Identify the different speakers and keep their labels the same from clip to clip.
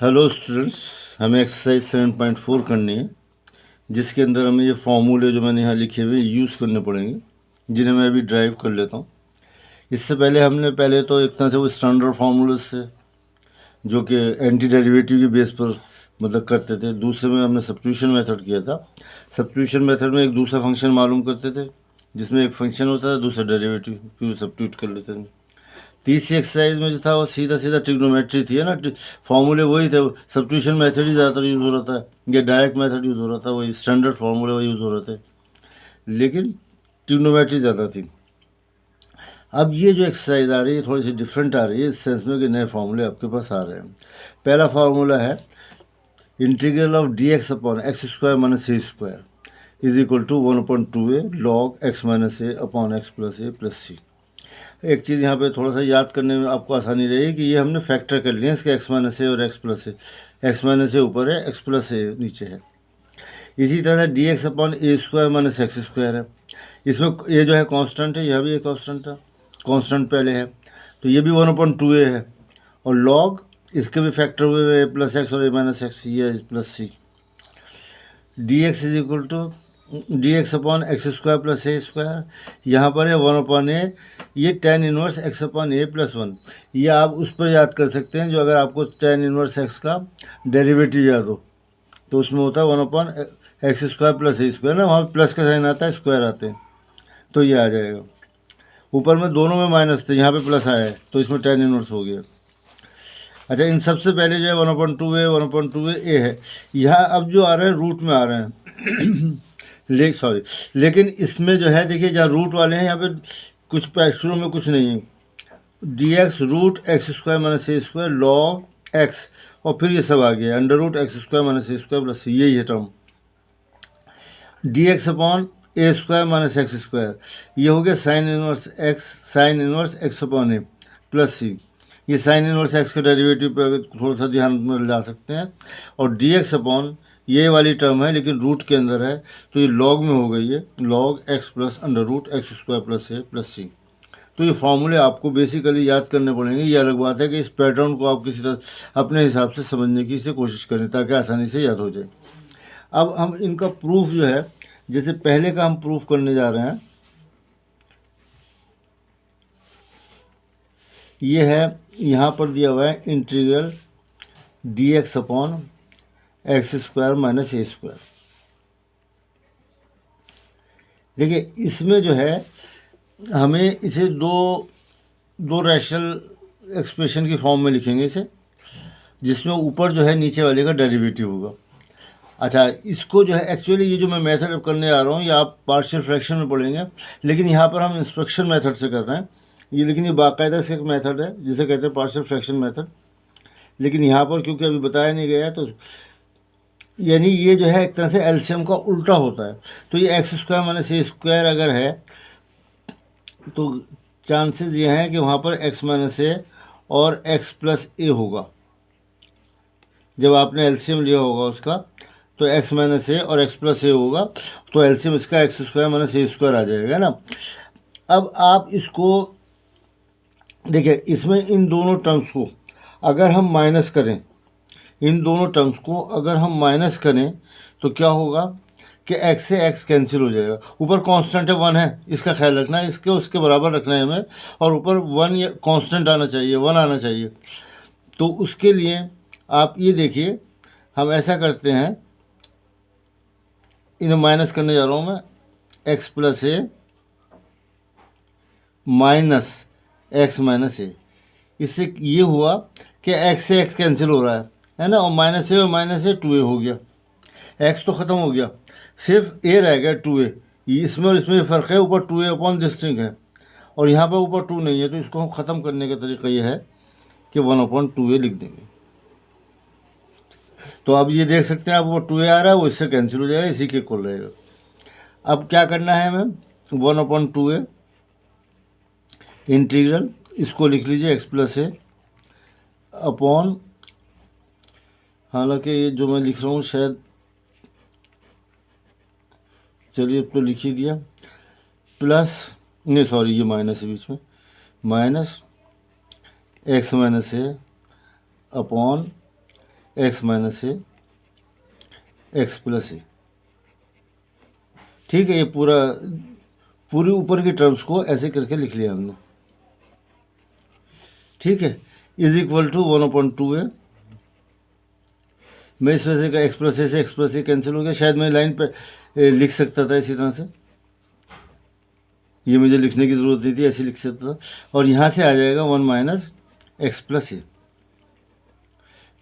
Speaker 1: Hello students, हमें exercise 7.4 करनी है, जिसके अंदर हमें ये फॉर्मूले जो मैंने यहाँ लिखे हुए यूज़ करने पड़ेंगे, जिन्हें मैं अभी ड्राइव कर लेता हूँ। इससे पहले हमने तो एक तरह से वो स्टैंडर्ड फार्मूले से जो कि एंटी डेरिवेटिव के बेस पर मतलब करते थे। दूसरे में हमने सब्स्टिट्यूशन मेथड किया था। सब्स्टिट्यूशन मेथड में एक दूसरा फंक्शन मालूम करते थे, जिसमें एक फंक्शन होता था, दूसरा डेरिवेटिव, फिर सब्स्टिट्यूट कर लेते थे। तीसरी एक्सरसाइज में जो था वो सीधा सीधा ट्रिग्नोमेट्री थी, है ना। फॉर्मूले वही थे, सब्स्टिट्यूशन मेथड ही ज़्यादातर यूज़ हो रहा था, या डायरेक्ट मेथड यूज़ हो रहा था, वही स्टैंडर्ड फार्मूले वही यूज़ हो रहे थे, लेकिन ट्रिग्नोमेट्री ज़्यादा थी। अब ये जो एक्सरसाइज आ रही है थोड़ी सी डिफरेंट आ रही है, इस सेंस में कि नए फार्मूले आपके पास आ रहे हैं। पहला फार्मूला है integral of D X upon X square minus C square is equal to 1/2a log X minus A upon X plus A plus C. एक चीज़ यहाँ पे थोड़ा सा याद करने में आपको आसानी रहेगी कि ये हमने फैक्टर कर लिया इसके एक्स माइनस ए और एक्स प्लस ए। एक्स माइनस ए ऊपर है, एक्स प्लस ए नीचे है। इसी तरह डी एक्स अपॉन ए स्क्वायर माइनस एक्स स्क्वायर है। इसमें ये जो है कांस्टेंट है, यह भी एक कांस्टेंट है, कांस्टेंट पहले है, तो ये भी 1/2a है। और लॉग इसके भी फैक्टर हुए ए प्लस एक्स और ए माइनस एक्स, ये plus C. D x is equal to D X upon X square plus A square, यहाँ पर है 1/a, ये tan इनवर्स एक्स अपॉन ए प्लस 1। ये आप उस पर याद कर सकते हैं जो अगर आपको tan इनवर्स एक्स का डेरिवेटिव याद हो, तो उसमें होता है 1/x square plus A square ना, वहाँ प्लस का साइन आता है, स्क्वायर आते हैं, तो ये आ जाएगा। ऊपर में दोनों में माइनस थे, यहाँ पे प्लस आया है, तो इसमें tan इनवर्स हो गया। अच्छा, इन सबसे पहले जो है 1/2a है। यहाँ अब जो आ रहे हैं रूट में आ रहे हैं लेकिन इसमें जो है देखिए, जहाँ रूट वाले हैं यहाँ पे कुछ शुरू में कुछ नहीं है। D X root X square minus A square log X, और फिर ये सब आ गया under root X square minus A square plus C, यही है टर्म। डी एक्स अपॉन ए स्क्वायर माइनस एक्स स्क्वायर, ये हो गया साइन इनवर्स एक्स अपॉन ए प्लस सी। ये साइन इनवर्स एक्स के डेरिवेटिव पे थोड़ा सा ध्यान में ला सकते हैं। और डी एक्स अपॉन ये वाली टर्म है लेकिन रूट के अंदर है, तो ये लॉग में हो गई है, log X plus under root X square plus A plus C. तो ये फॉर्मूले आपको बेसिकली याद करने पड़ेंगे। ये अलग बात है कि इस पैटर्न को आप किसी तरह अपने हिसाब से समझने की कोशिश करें ताकि आसानी से याद हो जाए। अब हम इनका प्रूफ जो है, जैसे पहले का हम प्रूफ करने जा रहे हैं, ये है यहाँ पर दिया हुआ है integral D X upon X square minus A square. देखिए इसमें जो है हमें इसे दो रैशनल एक्सप्रेशन की फॉर्म में लिखेंगे इसे, जिसमें ऊपर जो है नीचे वाले का डेरिवेटिव होगा। अच्छा, इसको जो है एक्चुअली ये जो मैं मेथड करने आ रहा हूँ ये आप पार्शियल फ्रैक्शन में पढ़ेंगे, लेकिन यहाँ पर हम इंस्पेक्शन मेथड से कर रहे हैं ये, लेकिन ये बाकायदा से एक मेथड है जिसे कहते हैं पार्शियल फ्रैक्शन मेथड। लेकिन यहाँ पर क्योंकि अभी बताया नहीं गया है, तो यानी ये जो है एक तरह से एलसीएम का उल्टा होता है। तो ये x square minus A square अगर है तो चांसेस ये हैं कि वहाँ पर एक्स माइनस ए और एक्स प्लस ए होगा। जब आपने एलसीएम लिया होगा उसका, तो एक्स माइनस ए और एक्स प्लस ए होगा, तो एलसीएम इसका x square minus A square आ जाएगा ना। अब आप इसको देखिए, इसमें इन दोनों टर्म्स को अगर हम माइनस करें, इन दोनों टर्म्स को अगर हम माइनस करें तो क्या होगा कि x से x कैंसिल हो जाएगा। ऊपर कांस्टेंट है 1 है, इसका ख्याल रखना है, इसके उसके बराबर रखना है हमें, और ऊपर 1 या कांस्टेंट आना चाहिए, 1 आना चाहिए। तो उसके लिए आप ये देखिए, हम ऐसा करते हैं, इन्हें माइनस करने जा रहा हूँ मैं, x प्लस ए माइनस एक्स माइनस ए। इससे ये हुआ कि x से x कैंसिल हो रहा है ना, और माइनस ए और माइनस ए 2a हो गया, x तो ख़त्म हो गया, सिर्फ a रह गया 2a। इसमें और इसमें फ़र्क है, ऊपर 2a अपॉन दिस थिंग है और यहाँ पर ऊपर 2 नहीं है, तो इसको हम ख़त्म करने का तरीका ये है कि 1/2a लिख देंगे। तो अब ये देख सकते हैं, आप वो 2a आ रहा है, वो इससे कैंसिल हो जाएगा, इसी के इक्वल रहेगा। अब क्या करना है हमें, 1/2a इंटीग्रल, इसको लिख लीजिए एक्स प्लस ए अपॉन, हालांकि ये जो मैं लिख रहा हूँ शायद, चलिए अब तो लिख ही दिया, प्लस नहीं सॉरी ये माइनस है बीच में, minus x minus A upon x minus A x plus ए। ठीक है, ये पूरी ऊपर की टर्म्स को ऐसे करके लिख लिया हमने। ठीक है, इज इक्वल टू 1/2 ए। मैं इस वजह से का एक्स प्लस ए कैंसिल हो गया। शायद मैं लाइन पे लिख सकता था इसी तरह से, ये मुझे लिखने की ज़रूरत नहीं थी, ऐसे लिख सकता था। और यहाँ से आ जाएगा 1 माइनस एक्स प्लस ए।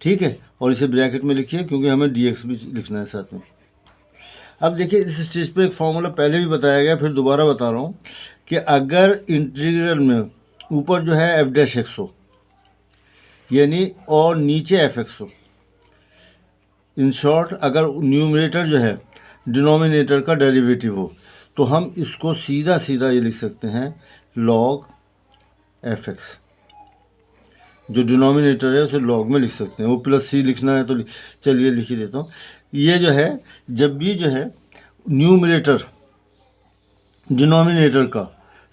Speaker 1: ठीक है, और इसे ब्रैकेट में लिखिए क्योंकि हमें dx भी लिखना है साथ में। अब देखिए, इस स्टेज पे एक फॉर्मूला पहले भी बताया गया, फिर दोबारा बता रहा हूँ कि अगर इंटीग्रल में ऊपर जो है एफ डैश एक्स हो, यानी और नीचे एफ एक्स हो, इन शॉर्ट अगर न्यूमरेटर जो है डिनोमिनेटर का डेरिवेटिव हो, तो हम इसको सीधा सीधा ये लिख सकते हैं लॉग एफ एक्स। जो डिनोमिनेटर है उसे लॉग में लिख सकते हैं। वो प्लस सी लिखना है तो चलिए लिख ही देता हूँ। ये जो है, जब भी जो है न्यूमरेटर डिनोमिनेटर का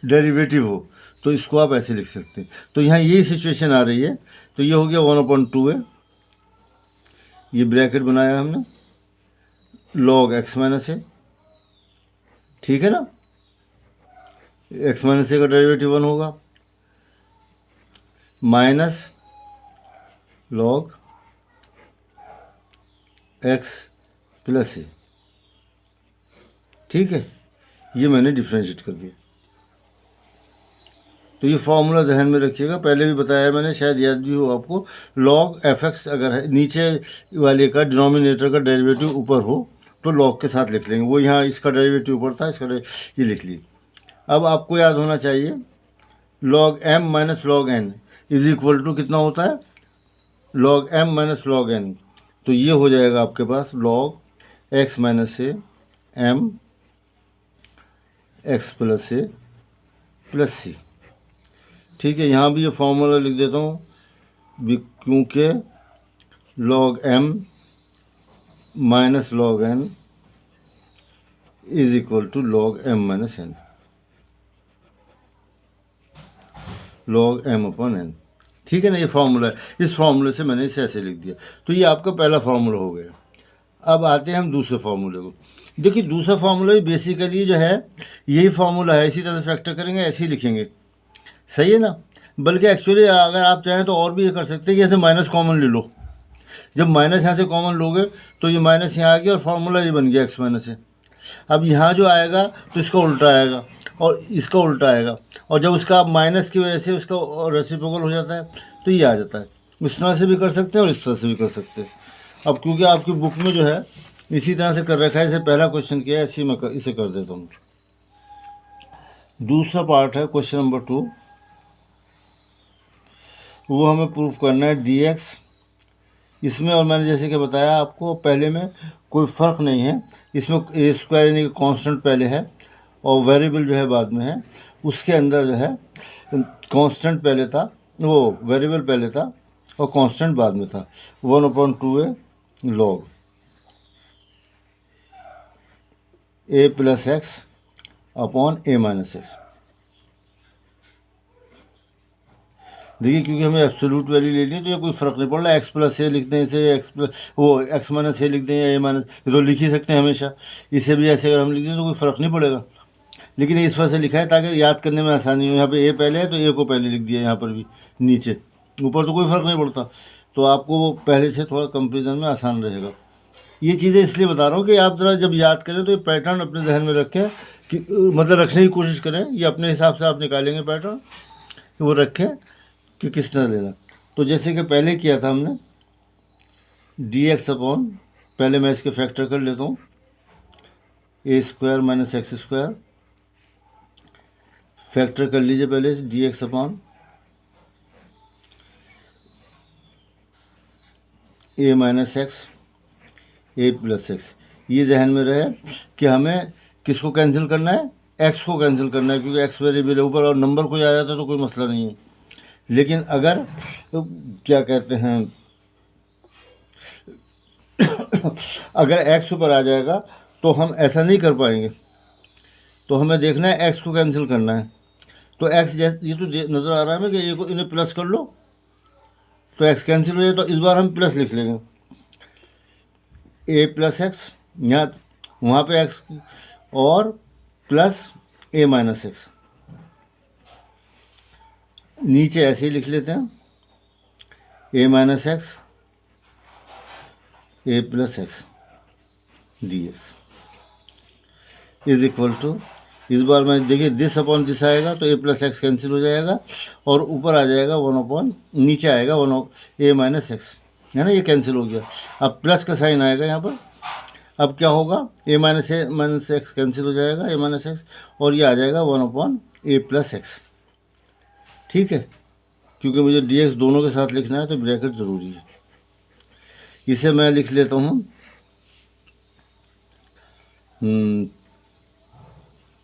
Speaker 1: डेरिवेटिव हो तो इसको आप ऐसे लिख सकते हैं। तो यहाँ यही सिचुएशन आ रही है। तो ये हो गया 1/2 है, ये ब्रैकेट बनाया हमने, लॉग एक्स माइनस ए। ठीक है ना, एक्स माइनस ए का डेरिवेटिव 1 होगा, माइनस लॉग एक्स प्लस ए। ठीक है, ये मैंने डिफ्रेंशिएट कर दिया। तो ये फॉर्मूला जहन में रखिएगा, पहले भी बताया मैंने, शायद याद भी हो आपको। लॉग एफ एक्स अगर है, नीचे वाले का डिनोमिनेटर का डेरिवेटिव ऊपर हो तो लॉग के साथ लिख लेंगे। वो यहाँ इसका डेरिवेटिव ऊपर था, इसका ये लिख ली। अब आपको याद होना चाहिए log M minus log N is equal to कितना होता है, log M minus log N. तो ये हो जाएगा आपके पास log X minus A M X plus A plus C. ठीक है, यहाँ भी ये फॉर्मूला लिख देता हूँ क्योंकि log M minus log N is equal to log M minus N, log M upon N. ठीक है ना, ये फॉर्मूला है। इस फॉर्मूले से मैंने इसे ऐसे लिख दिया। तो ये आपका पहला फॉर्मूला हो गया। अब आते हैं हम दूसरे फॉर्मूले को। देखिए, दूसरा फॉर्मूला भी बेसिकली जो है यही फॉर्मूला है, इसी तरह से फैक्टर करेंगे, ऐसे ही लिखेंगे। सही है ना। बल्कि एक्चुअली अगर आप चाहें तो और भी ये कर सकते हैं कि ऐसे माइनस कॉमन ले लो। जब माइनस यहाँ से कॉमन लोगे तो ये माइनस यहाँ आ गया और फार्मूला ये बन गया एक्स माइनस है। अब यहाँ जो आएगा तो इसका उल्टा आएगा और इसका उल्टा आएगा, और जब उसका माइनस की वजह से उसका रेसिप्रोकल हो जाता है तो ये आ जाता है। इस तरह से भी कर सकते हैं और इस तरह से भी कर सकते हैं। अब क्योंकि आपकी बुक में जो है इसी तरह से कर रखा है, इसे पहला क्वेश्चन किया है, ऐसे मैं इसे कर देता हूँ। दूसरा पार्ट है क्वेश्चन नंबर 2, वो हमें प्रूफ करना है dx। इसमें और मैंने जैसे कि बताया आपको पहले में, कोई फ़र्क नहीं है इसमें। ए स्क्वायर यानी कि कॉन्स्टेंट पहले है और वेरिएबल जो है बाद में है। उसके अंदर जो है कांस्टेंट पहले था, वो वेरिएबल पहले था और कांस्टेंट बाद में था। 1/2 log a plus X upon A minus x. देखिए, क्योंकि हमें एब्सोल्यूट वैल्यू लेनी है तो ये कोई फ़र्क नहीं पड़ रहा। एक्स प्लस ए लिख दें, इसे एक्स माइनस ए लिख दें या ए माइनस, ये तो लिख ही सकते हैं हमेशा। इसे भी ऐसे अगर हम लिख दें तो कोई फ़र्क नहीं पड़ेगा, लेकिन इस वजह से लिखा है ताकि याद करने में आसानी हो। यहाँ पे ए पहले है तो ए को पहले लिख दिया, यहाँ पर भी नीचे, ऊपर तो कोई फ़र्क नहीं पड़ता। तो आपको वो पहले से थोड़ा कंपेरिजन में आसान रहेगा। ये चीज़ें इसलिए बता रहा हूँ कि आप ज़रा जब याद करें तो ये पैटर्न अपने जहन में रखें, कि मतलब रखने की कोशिश करें। ये अपने हिसाब से आप निकालेंगे पैटर्न, वो रखें कि किस तरह लेना। तो जैसे कि पहले किया था हमने dx अपॉन, पहले मैं इसके फैक्टर कर लेता हूँ, A square minus x square. Factor कर लीजिए पहले से dx upon A minus X A plus X. ये जहन में रहे कि हमें किसको कैंसिल करना है, एक्स को कैंसिल करना है, क्योंकि एक्स वेरिएबल है ऊपर और नंबर कोई आ जाता है तो कोई मसला नहीं है। लेकिन अगर तो क्या कहते हैं अगर एक्स ऊपर आ जाएगा तो हम ऐसा नहीं कर पाएंगे। तो हमें देखना है एक्स को कैंसिल करना है। तो एक्स जैसे ये तो नज़र आ रहा है हमें कि ये को इन्हें प्लस कर लो तो एक्स कैंसिल हो जाए, तो इस बार हम प्लस लिख लेंगे। ए प्लस एक्स, यहाँ वहाँ पे एक्स और प्लस ए माइनस एक्स, नीचे ऐसे ही लिख लेते हैं A minus X A plus X D x is equal to, इस बार में देखिए दिस अपॉन दिस आएगा तो ए प्लस एक्स कैंसिल हो जाएगा और ऊपर आ जाएगा वन अपॉन, नीचे आएगा वन ए माइनस एक्स, है ना, ये कैंसिल हो गया। अब प्लस का साइन आएगा यहाँ पर, अब क्या होगा ए माइनस एक्स कैंसिल हो जाएगा ए माइनस एक्स और ये आ जाएगा वन अपॉन ए प्लस एक्स। ठीक है, क्योंकि मुझे डी एक्स दोनों के साथ लिखना है तो ब्रैकेट ज़रूरी है। इसे मैं लिख लेता हूँ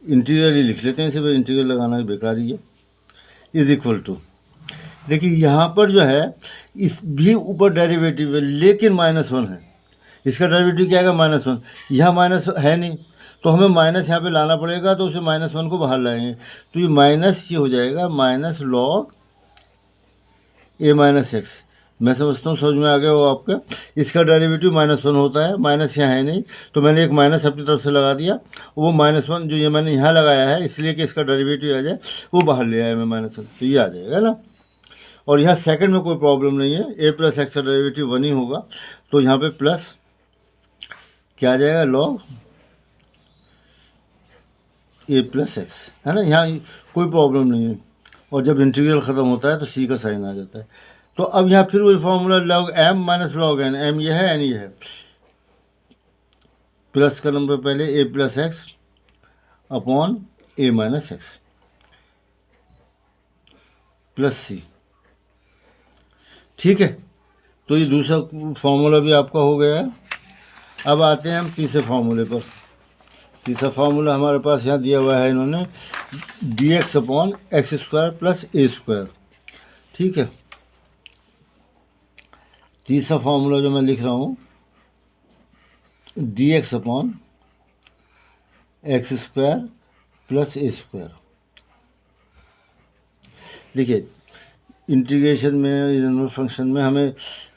Speaker 1: इंटीग्रल ही लिख लेते हैं इसे, इंटीग्रल लगाना बेकार ही है। इज इक्वल टू, देखिए यहाँ पर जो है इस भी ऊपर डेरिवेटिव है लेकिन -1 है, इसका डेरिवेटिव क्या आएगा -1, यहाँ माइनस है नहीं तो हमें माइनस यहाँ पे लाना पड़ेगा, तो उसे -1 को बाहर लाएंगे तो ये माइनस ये हो जाएगा माइनस लॉग ए माइनस एक्स। मैं समझता हूँ समझ में आ गया हो आपका, इसका डेरिवेटिव -1 होता है, माइनस यहाँ है नहीं तो मैंने एक माइनस अपनी तरफ से लगा दिया, वो -1 जो ये मैंने यहाँ लगाया है इसलिए कि इसका डेरिवेटिव आ जाए वो बाहर ले आया मैं -1, तो ये आ जाएगा ना। और यहाँ सेकंड में कोई प्रॉब्लम नहीं है, ए प्लस एक्स का डेरिवेटिव 1 ही होगा, तो यहाँ पे प्लस क्या आ जाएगा लॉग ए प्लस एक्स, है ना, यहाँ कोई प्रॉब्लम नहीं है। और जब इंटीग्रल ख़त्म होता है तो सी का साइन आ जाता है। तो अब यहाँ फिर वही formula log M minus log N, M ये है एन ये है, प्लस का नंबर पहले A plus X upon A minus X plus C. ठीक है, तो ये दूसरा फार्मूला भी आपका हो गया है। अब आते हैं हम तीसरे फार्मूले पर। तीसरा फार्मूला हमारे पास यहाँ दिया हुआ है इन्होंने D X upon X square plus A square. ठीक है, तीसरा फार्मूला जो मैं लिख रहा हूँ D X upon X square plus A square. देखिए इंटीग्रेशन में जनरल फंक्शन में हमें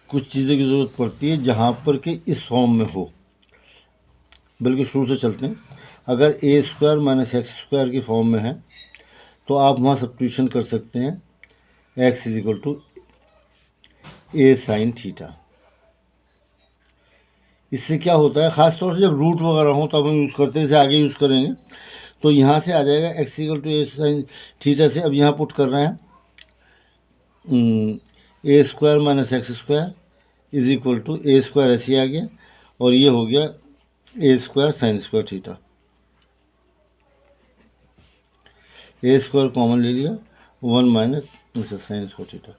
Speaker 1: कुछ चीज़ों की ज़रूरत पड़ती है जहाँ पर कि इस फॉर्म में हो, बल्कि शुरू से चलते हैं। अगर A square minus x square की फॉर्म में है तो आप वहाँ सब्स्टिट्यूशन कर सकते हैं X is equal to A sine theta. इससे क्या होता है, ख़ास तौर से जब रूट वगैरह हो तब हम यूज़ करते हैं, इसे आगे यूज़ करेंगे। तो यहाँ से आ जाएगा X equal to A sine theta से, अब यहाँ पुट कर रहे हैं A square minus x square is equal to A square ऐसे आ गया और ये हो गया A square sine square theta. A square common ले लिया, 1 minus sine square theta,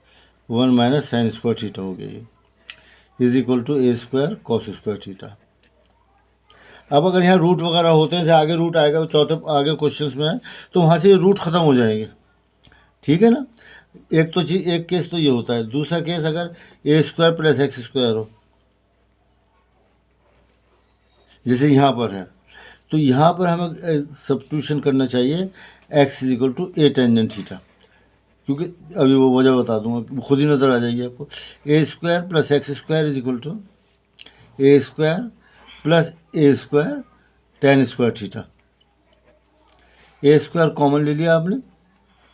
Speaker 1: 1 minus sine square theta हो गया ये, is equal to A square cos square theta. अब अगर यहाँ रूट वगैरह होते हैं, जैसे आगे रूट आएगा चौथे आगे क्वेश्चंस में है, तो वहाँ से रूट ख़त्म हो जाएंगे। ठीक है ना, एक तो चीज़, एक केस तो ये होता है। दूसरा केस अगर A square plus x square हो, जैसे यहाँ पर है, तो यहाँ पर हमें सब्स्टिट्यूशन करना चाहिए X is equal to A tangent theta, क्योंकि अभी वो वजह बता दूंगा, खुद ही नज़र आ जाएगी आपको। A square plus x square is equal to A square plus A square tan square theta. A square common ले लिया आपने,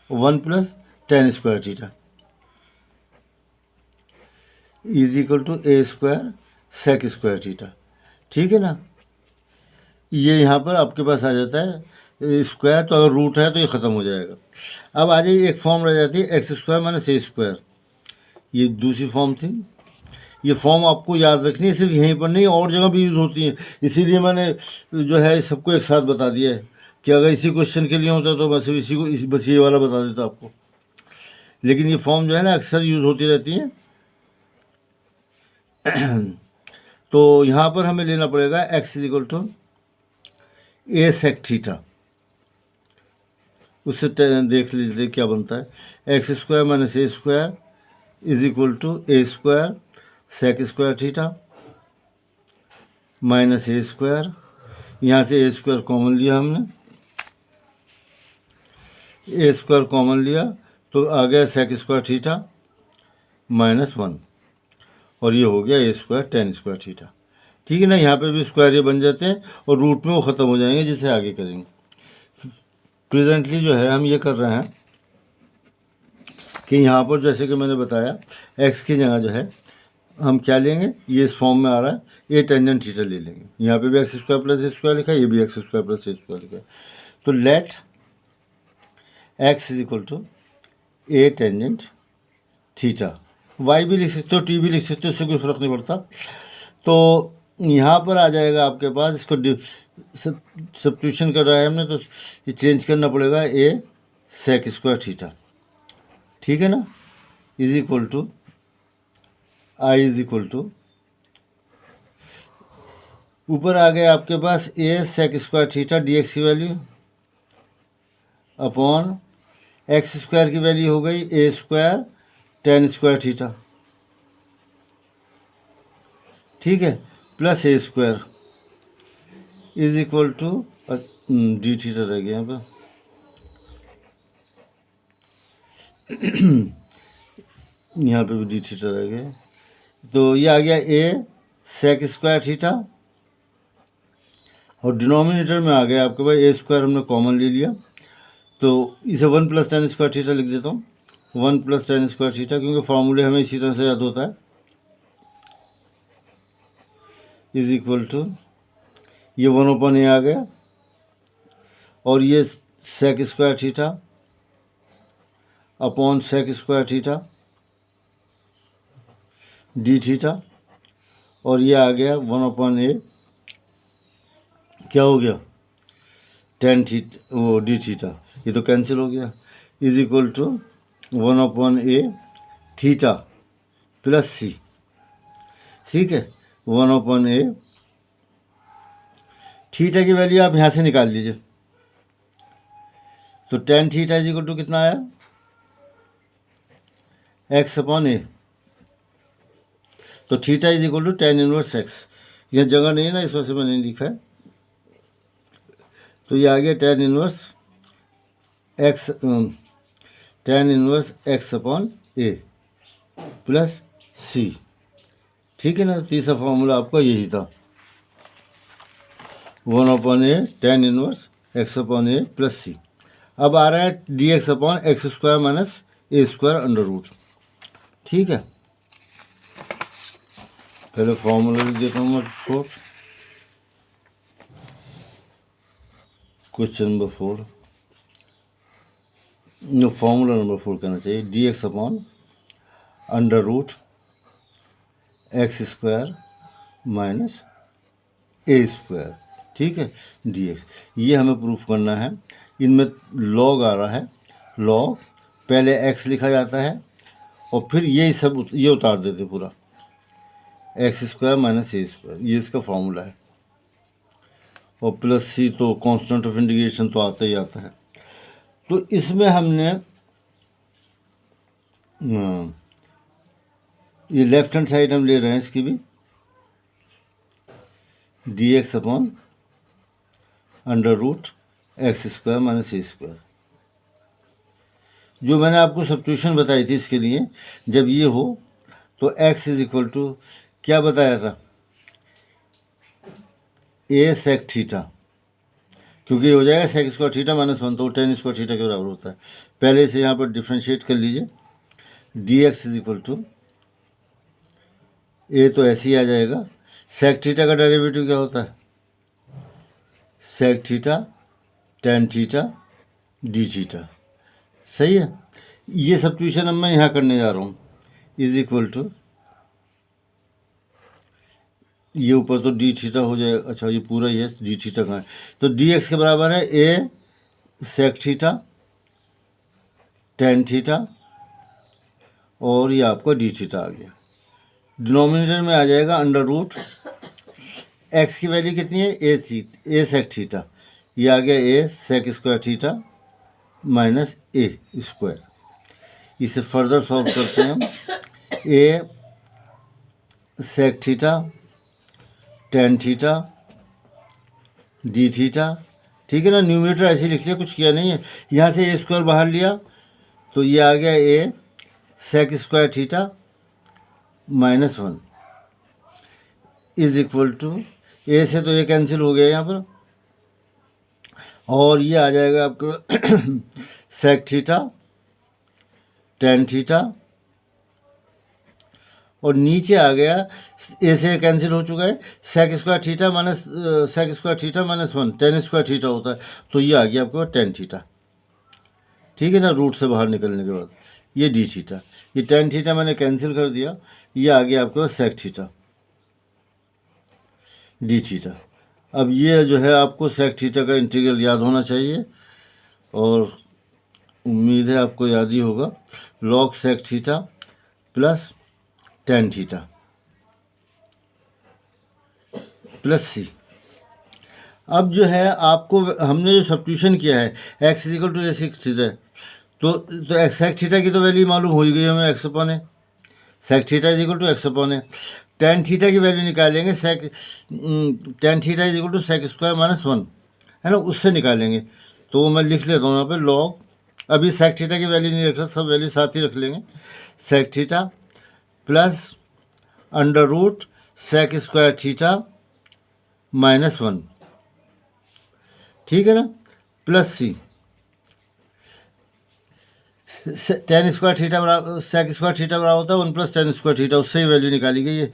Speaker 1: 1 plus tan square theta is equal to A square sec square theta. ठीक है ना, ये यहाँ पर आपके पास आ जाता है स्क्वायर, तो अगर रूट है तो ये ख़त्म हो जाएगा। अब आ जाइए, एक फॉर्म रह जाती है X square minus A square, ये दूसरी फॉर्म थी। ये फॉर्म आपको याद रखनी है, सिर्फ यहीं पर नहीं और जगह भी यूज़ होती है, इसीलिए मैंने जो है सबको एक साथ बता दिया है कि अगर इसी क्वेश्चन के लिए होता तो बस इसी को बस ये वाला बता देता आपको। लेकिन ये फॉर्म जो है ना अक्सर यूज़ होती रहती है। तो यहाँ पर हमें लेना पड़ेगा X is equal to A sec theta, उससे देख लीजिए क्या बनता है, X square minus A square is equal to A square sec square theta minus A square, यहाँ से ए स्क्वायर कॉमन लिया हमने, ए स्क्वायर कॉमन लिया तो आ गया सेक स्क्वायर थीटा माइनस 1 और ये हो गया A square tan square theta. ठीक है ना। यहाँ पे भी स्क्वायर ये बन जाते हैं और रूट में वो ख़त्म हो जाएंगे, जिसे आगे करेंगे। प्रेजेंटली जो है हम ये कर रहे हैं कि यहाँ पर जैसे कि मैंने बताया एक्स की जगह जो है हम क्या लेंगे, ये इस फॉर्म में आ रहा है, ए टेंजेंट थीटा ले लेंगे। यहाँ पे भी X square plus A square लिखा है, ये भी X square plus A square लिखा है। तो let x is equal to A tangent theta. Y भी लिख सकते हो, टी भी लिख सकते हो, इससे कोई फर्क नहीं पड़ता। तो यहाँ पर आ जाएगा आपके पास, इसको सब्स्टिट्यूशन कर रहा है हमने, तो ये चेंज करना पड़ेगा, ए सेक स्क्वायर थीटा, ठीक है ना, is equal to I is equal to, ऊपर आ गया आपके पास A sec square theta D x की वैल्यू अपॉन एक्स स्क्वायर की वैल्यू हो गई A square tan square theta, ठीक है, plus A square is equal to D theta रह गया यहाँ पर, यहाँ पे भी डी थीटा रह गया। तो ये आ गया ए सेक स्क्वायर थीटा और डिनोमिनेटर में आ गया आपके पास ए स्क्वायर, हमने कॉमन ले लिया, तो इसे 1 प्लस टेन स्क्वायर थीटा लिख देता हूँ, 1 प्लस टेन स्क्वायर थीटा, क्योंकि फॉर्मूले हमें इसी तरह से याद होता है, इज इक्वल टू ये 1/a आ गया और ये sec square theta upon sec square theta D theta, और ये आ गया 1/a, क्या हो गया, टेन थीटा, वो डी थीटा, ये तो कैंसिल हो गया, is equal to 1/a theta plus C, ठीक है, 1/a थीटा की वैल्यू आप यहाँ से निकाल लीजिए, तो tan theta is equal to कितना आया, x/a, तो theta is equal to tan inverse X, यह जगह नहीं है ना, इस वजह से मैंने नहीं लिखा है, तो ये आ गया tan inverse x/a plus C, ठीक है ना। तीसरा फॉर्मूला आपका यही था, 1/a tan inverse x/a plus C. अब आ रहा है D X upon X square minus A square under root, ठीक है। पहले फॉर्मूला लिख देता हूँ मैं इसको, क्वेश्चन नंबर 4, फॉर्मूला नंबर 4 कहना चाहिए, D X upon under root X square minus A square, ठीक है, डी एक्स। ये हमें प्रूफ करना है, इनमें लॉग आ रहा है, लॉग पहले एक्स लिखा जाता है और फिर ये सब ये उतार देते पूरा, x square minus A square, ये इसका फॉर्मूला है, और प्लस सी तो कांस्टेंट ऑफ इंटीग्रेशन तो आता ही आता है। तो इसमें हमने ये लेफ्ट हैंड साइड हम ले रहे हैं इसकी भी, D X upon under root X square minus A square, जो मैंने आपको सब्स्टिट्यूशन बताई थी इसके लिए, जब ये हो तो x इज इक्वल टू क्या बताया था, ए सेक थीटा, क्योंकि हो जाएगा सेक स्क्वायर थीटा माइनस 1, तो टेन स्क्वायर थीटा के बराबर होता है। पहले इसे यहाँ पर डिफ्रेंशिएट कर लीजिए, D x is equal to A तो ऐसे ही आ जाएगा, सेक थीटा का डेरिवेटिव क्या होता है, sec theta tan theta D theta, सही है। ये सब्स्टिट्यूशन अब मैं यहाँ करने जा रहा हूँ, इज इक्वल टू ये ऊपर तो डी थीटा हो जाएगा, अच्छा ये पूरा ही है, डी थीटा कहाँ है, तो डी एक्स के बराबर है A sec theta tan theta और ये आपका डी थीटा आ गया। डिनोमिनेटर में आ जाएगा अंडर रूट एक्स की वैल्यू कितनी है, ए सेक थीटा, ये आ गया A sec square theta minus A square. इसे फर्दर सॉल्व करते हैं हम, A sec theta tan theta D theta, ठीक है ना। न्यूमरेटर ऐसे लिख लिया, कुछ किया नहीं है, यहाँ से ए स्क्वायर बाहर लिया तो ये आ गया A sec square theta minus 1, is equal to, A से तो ये कैंसिल हो गया यहाँ पर, और ये आ जाएगा आपको सेक थीटा टेन थीटा, और नीचे आ गया ए से कैंसिल हो चुका है, sec square theta minus sec square theta minus one, tan square theta होता है, तो ये आ गया आपको टेन थीटा। ठीक है ना, रूट से बाहर निकलने के बाद ये डी थीटा, ये टेन थीटा मैंने कैंसिल कर दिया, ये आ गया आपके पास सेक थीटा डी थीटा। अब ये जो है आपको सेक थीटा का इंटीग्रल याद होना चाहिए, और उम्मीद है आपको याद ही होगा, log sec theta plus tan theta plus C. अब जो है आपको हमने जो सब्स्टिट्यूशन किया है X equal to A sec theta, तो सेक थीटा की तो वैल्यू मालूम हो ही गई हमें, एक्स अपॉन है, sec theta is equal to x upon है। टेन थीटा की वैल्यू निकालेंगे, tan theta is equal to sec square minus one, है ना, उससे निकालेंगे। तो वो मैं लिख लेता हूँ यहाँ पे लॉग, अभी सेक थीटा की वैल्यू नहीं रख रहा, सब वैल्यू साथ ही रख लेंगे, sec theta plus under root sec square theta minus one, ठीक है ना, plus c, tan square theta बराबर सेक स्क्वायर थीटा बराबर होता है one plus tan square theta, उससे ही वैल्यू निकाली गई है।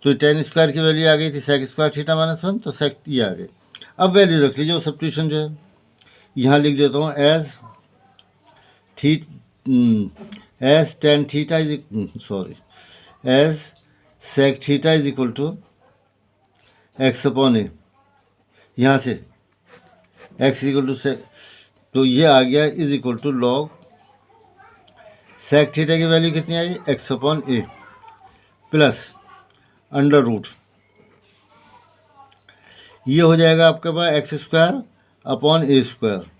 Speaker 1: तो टेन स्क्वायर की वैल्यू आ गई थी sec square theta minus one, तो सेक ये आ गई। अब वैल्यू रख लीजिए, वो सब्स्टिट्यूशन जो है यहाँ लिख देता हूँ as tan theta is sorry as sec theta is equal to x upon A, यहाँ से एक्स इक्वल टू सेक, तो ये आ गया is equal to log sec theta की वैल्यू कितनी आई, एक्स अपॉन ए प्लस अंडर रूट, ये हो जाएगा आपके पास x square upon A square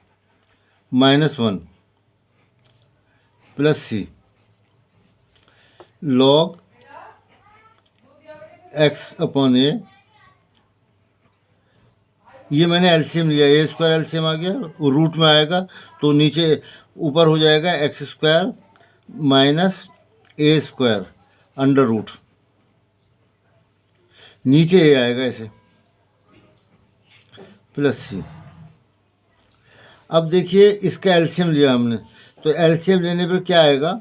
Speaker 1: minus one plus c log x upon a, ये मैंने एलसीएम लिया, ए स्क्वायर एलसीएम आ गया, वो रूट में आएगा तो नीचे ऊपर हो जाएगा x square minus A square under root, नीचे ए आएगा ऐसे प्लस सी। अब देखिए इसका एलसीएम लिया हमने, तो एलसीएम लेने पर क्या आएगा,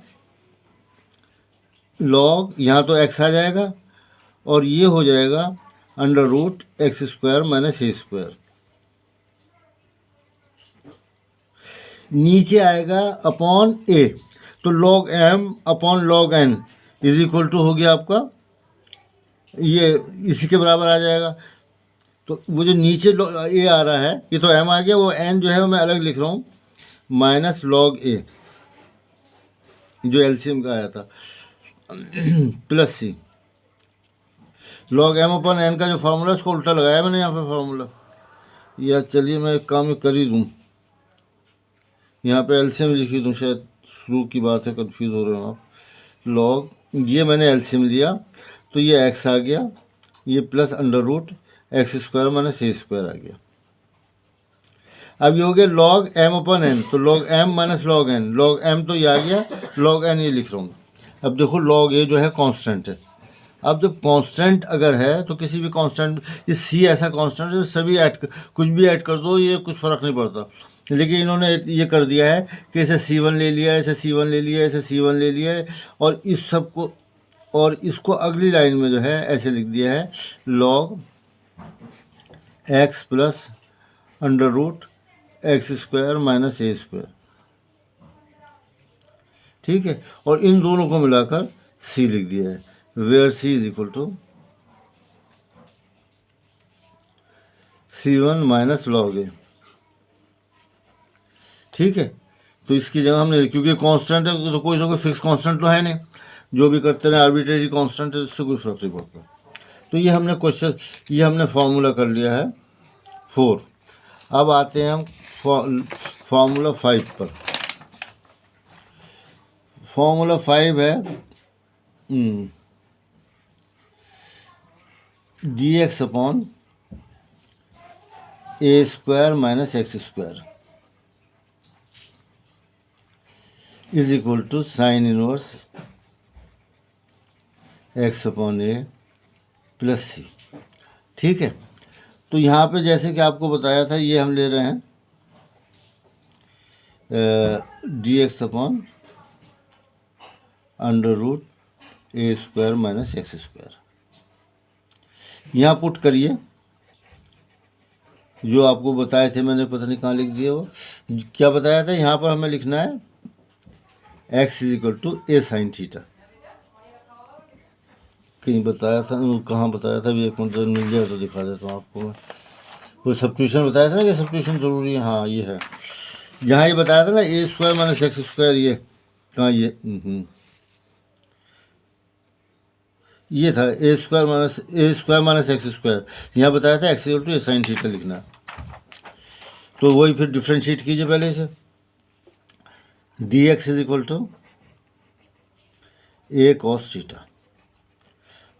Speaker 1: लॉग यहाँ तो एक्स आ जाएगा और ये हो जाएगा under root X square minus A square, नीचे आएगा अपॉन ए, तो log M upon log N is equal to हो गया आपका, ये इसी के बराबर आ जाएगा। तो वो जो नीचे ए आ रहा है, ये तो एम आ गया, वो एन जो है वो मैं अलग लिख रहा हूँ, माइनस लॉग ए जो एलसीएम का आया था plus c log M upon N का जो फार्मूला उसको उल्टा लगाया मैंने यहाँ पे फार्मूला, या चलिए मैं एक काम कर ही दूँ, यहाँ पे एलसीएम लिखी दूँ, शायद शुरू की बात है, कंफ्यूज हो रहे हो आप। लॉग ये मैंने एलसीएम लिया तो ये एक्स आ गया, ये plus under root X square minus A square आ गया। अब ये हो गया लॉग एम अपॉन एन, तो log M minus log N, log M तो ये आ गया, लॉग एन ये लिख रहा हूँ। अब देखो लॉग ए जो है कांस्टेंट है, अब जब कांस्टेंट अगर है तो किसी भी कांस्टेंट, ये सी ऐसा कांस्टेंट है सभी ऐड कुछ भी ऐड कर दो, ये कुछ फ़र्क नहीं पड़ता, लेकिन इन्होंने ये कर दिया है कि इसे C1 ले लिया, इसे C1 ले लिया, इसे C1 ले लिया है, और इस सब को, और इसको अगली लाइन में जो है ऐसे लिख दिया है log X plus under root X square minus A square, ठीक है, और इन दोनों को मिलाकर सी लिख दिया है, where C is equal to C1 minus log A, ठीक है। तो इसकी जगह हमने, क्योंकि कांस्टेंट है तो कोई फिक्स कांस्टेंट तो है नहीं, जो भी करते रहे आर्बिट्रेरी कांस्टेंट है, इससे कोई फर्क नहीं पड़ता। तो ये हमने क्वेश्चन, ये हमने फार्मूला कर लिया है 4। अब आते हैं हम फार्मूला 5 पर। फार्मूला 5 है D X upon A square minus x square is equal to sine inverse X upon A plus C. ठीक है। तो यहाँ पे जैसे कि आपको बताया था, ये हम ले रहे हैं D X upon under root ए स्क्वायर माइनस एक्स स्क्वायर। यहाँ पुट करिए जो आपको बताए थे मैंने, पता नहीं कहाँ लिख दिया, वो क्या बताया था। यहाँ पर हमें लिखना है x is equal to A sine theta. कहीं बताया था, कहाँ बताया था, अभी एक मिनट मिल जाए तो दिखा देता हूँ आपको मैं। वो सब्स्टिट्यूशन बताया था ना कि सब्स्टिट्यूशन जरूरी है। हाँ ये है, जहाँ ये बताया था ना a square minus x square, ये कहाँ, ये था a square minus x square. यहाँ बताया था x equal to A sine theta लिखना। तो वही फिर डिफ्रेंशिएट कीजिए पहले से, d x is equal to A cos theta,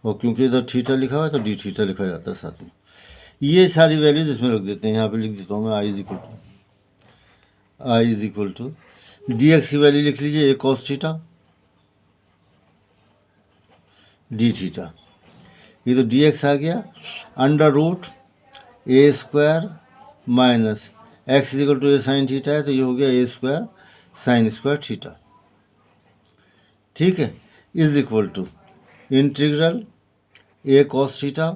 Speaker 1: और क्योंकि इधर थीटा लिखा हुआ है तो डी थीटा लिखा जाता है साथ में। ये सारी वैल्यूज इसमें रख देते हैं, यहाँ पे लिख देता हूँ मैं I is equal to D x की वैल्यू लिख लीजिए A cos theta D theta. ये तो डी एक्स आ गया, under root A square minus X equal to A sine theta है, तो ये हो गया A square sine square theta. ठीक है, is equal to integral A cos theta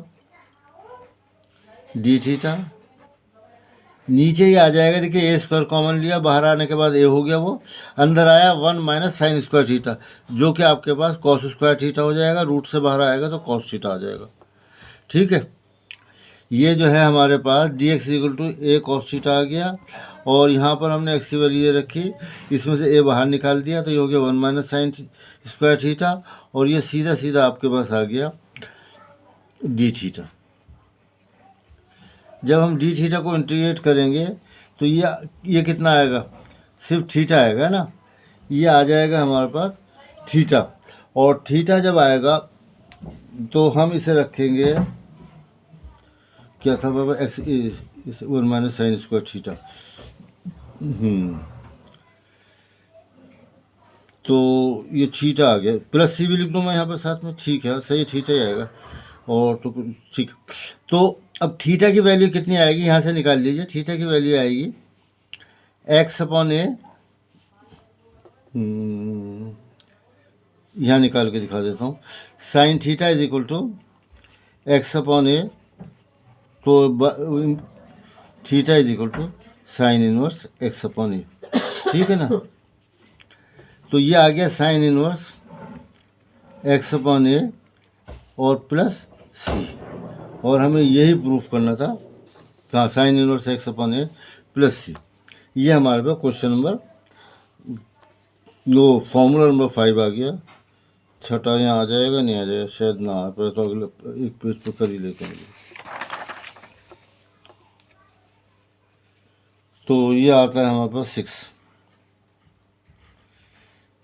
Speaker 1: D theta. नीचे ही आ जाएगा, देखिए ए स्क्वायर कॉमन लिया, बाहर आने के बाद ए हो गया, वो अंदर आया 1 माइनस साइन स्क्वायर थीटा, जो कि आपके पास कॉस स्क्वायर थीटा हो जाएगा। रूट से बाहर आएगा तो कॉस थीटा आ जाएगा। ठीक है, ये जो है हमारे पास D X equal to A cos theta आ गया, और यहाँ पर हमने एक्स की वैल्यू ये रखी, इसमें से ए बाहर निकाल दिया, तो ये हो गया 1 माइनस साइन स्क्वायर थीटा, और ये सीधा सीधा आपके पास आ गया डी थीटा। जब हम डी थीटा को इंटीग्रेट करेंगे तो ये कितना आएगा, सिर्फ थीटा आएगा ना, ये आ जाएगा हमारे पास थीटा। और थीटा जब आएगा तो हम इसे रखेंगे, क्या था बाबा, X 1 minus sine square theta. तो ये थीटा आ गया, प्लस सी भी लिख दूँ मैं यहाँ पर साथ में। ठीक है, सही थीटा ही आएगा। और तो ठीक, तो अब थीटा की वैल्यू कितनी आएगी, यहाँ से निकाल लीजिए। थीटा की वैल्यू आएगी एक्स अपॉन ए, यहाँ निकाल के दिखा देता हूँ, sine theta is equal to x upon A, तो theta is equal to sine inverse X upon A. ठीक है ना, तो ये आ गया sine inverse X upon A और प्लस सी, और हमें यही प्रूफ करना था, कहाँ, साइन इनवर्स एक्स अपॉन ए प्लस सी। ये हमारे पास क्वेश्चन नंबर, फॉर्मूला नंबर 5 आ गया। छठा यहाँ आ जाएगा, नहीं आ जाएगा शायद, ना आ पाए तो अगले एक पेज पर कर ही लेते हैं। तो ये आता है हमारे पास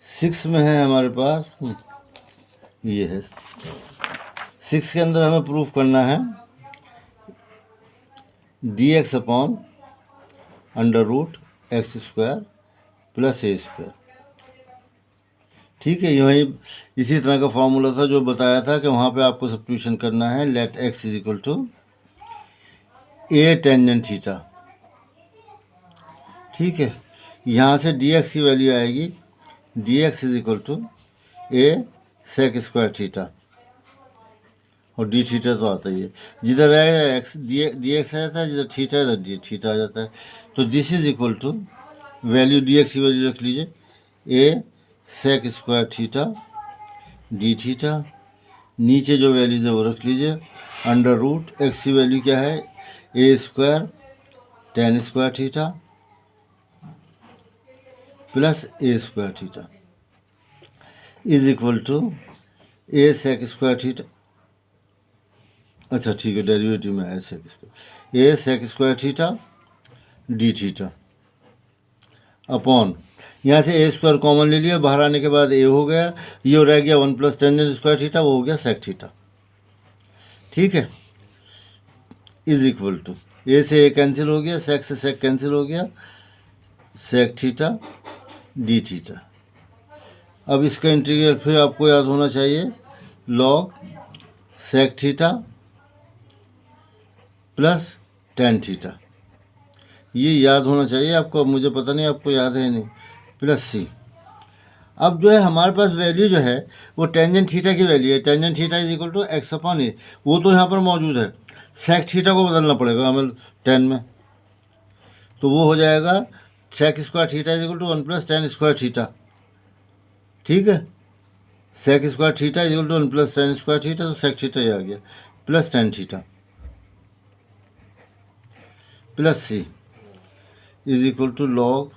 Speaker 1: 6 में है हमारे पास, ये है 6 के अंदर हमें प्रूफ करना है D X upon under root X square plus A square. ठीक है, यही इसी तरह का फॉर्मूला था जो बताया था कि वहाँ पे आपको सब्स्टिट्यूशन करना है, let x is equal to A tangent theta. ठीक है, यहाँ से डी एक्स की वैल्यू आएगी d x is equal to A sec square theta, और डी थीटा तो आता ही है, जिधर रहेगा एक्स डी एक्स आ जाता है, जिधर थीटा है डी थीटा आ जाता है। तो this is equal to value, D x की वैल्यू रख लीजिए A sec square theta D theta, नीचे जो वैल्यूज है वो रख लीजिए, अंडर रूट एक्स की वैल्यू क्या है, A square tan square theta plus A square theta is equal to A sec square theta. अच्छा ठीक है, डेरिवेटिव में है sec square, A sec square theta D theta upon, यहाँ से ए स्क्वायर कॉमन ले लिया, बाहर आने के बाद ए हो गया, ये रह गया 1 प्लस टेंजेंट स्क्वायर थीटा, वो हो गया सेक थीटा। ठीक है, इज इक्वल टू ए से ए कैंसिल हो गया, सेक से सेक कैंसिल हो गया, सेक थीटा डी थीटा। अब इसका इंटीग्रल फिर आपको याद होना चाहिए, log sec theta plus tan theta. ये याद होना चाहिए आपको। अब मुझे पता नहीं आपको याद है नहीं। Plus C. अब जो है हमारे पास वैल्यू जो है वो टेंजेंट थीटा की वैल्यू है। Tangent theta is equal to x upon A, वो तो यहाँ पर मौजूद है। सेक थीटा को बदलना पड़ेगा हमें 10 में, तो वो हो जाएगा sec square theta is equal to 1 plus tan square theta. ठीक है, sec square theta is equal to 1 plus tan square theta, तो सेक थीटा ही आ गया plus tan theta. Plus c is equal to log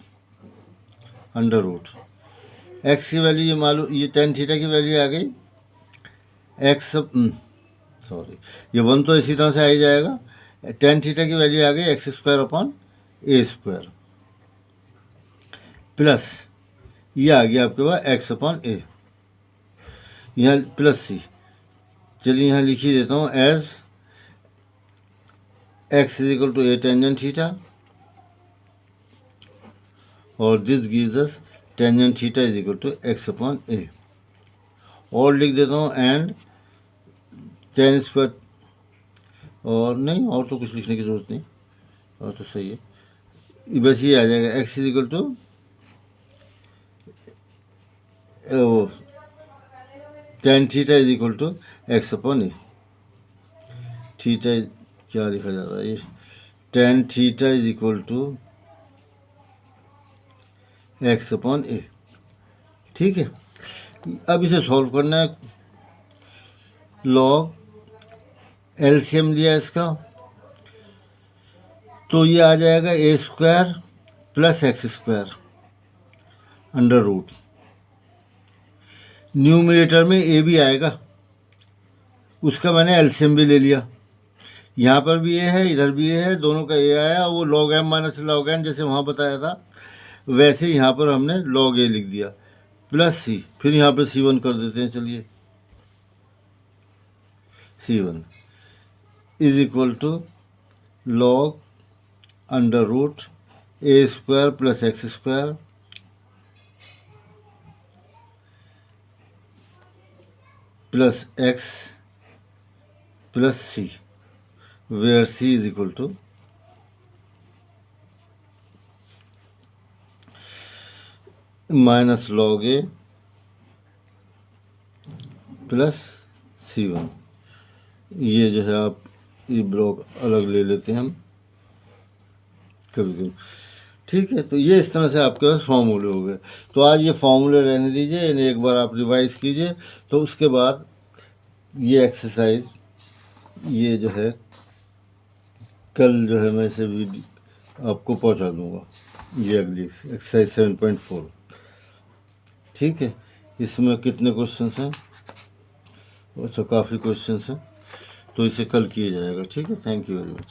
Speaker 1: under root x की value ये मालूम, ये टेन थीटा की वैल्यू आ गई एक्स, सॉरी ये 1 तो इसी तरह से आ ही जाएगा। टेन थीटा की वैल्यू आ गई एक्स स्क्वायर अपॉन ए स्क्वायर, प्लस ये आ गया आपके पास एक्स अपॉन ए, यहाँ प्लस सी। चलिए यहाँ लिख ही देता हूँ as X is equal to A tangent theta, और this gives us tangent theta is equal to x upon A. और लिख देता हूँ एंड टेन स्क्वायर, और नहीं और तो कुछ लिखने की ज़रूरत नहीं, और तो सही है। बस ये आ जाएगा X is equal to tan theta is equal to x upon A. Theta क्या लिखा जा रहा है ये, tan theta is equal to x upon A. ठीक है, अब इसे सॉल्व करना है। लॉग एलसीएम लिया इसका, तो ये आ जाएगा A square plus x square under root. Numerator में ए भी आएगा, उसका मैंने एलसीएम भी ले लिया। यहाँ पर भी ए है, इधर भी ए है, दोनों का ए आया। वो log M minus log n जैसे वहाँ बताया था वैसे यहाँ पर हमने लॉग ए लिख दिया प्लस सी। फिर यहाँ पे C1 कर देते हैं। चलिए C1 is equal to log under root A square plus x square plus x plus c, where C is equal to minus log a plus C1। ये जो है आप ये ब्लॉक अलग ले लेते हैं हम कभी कभी। ठीक है, तो ये इस तरह से आपके पास फॉर्मूले हो गए। तो आज ये फॉर्मूले रहने दीजिए, इन्हें एक बार आप रिवाइज कीजिए। तो उसके बाद ये एक्सरसाइज ये जो है कल जो है मैं इसे वीडियो आपको पहुंचा दूंगा, ये अगली एक्सरसाइज 7.4। ठीक है, इसमें कितने क्वेश्चंस हैं? अच्छा, काफ़ी क्वेश्चंस हैं, तो इसे कल किया जाएगा। ठीक है, थैंक यू वेरी मच।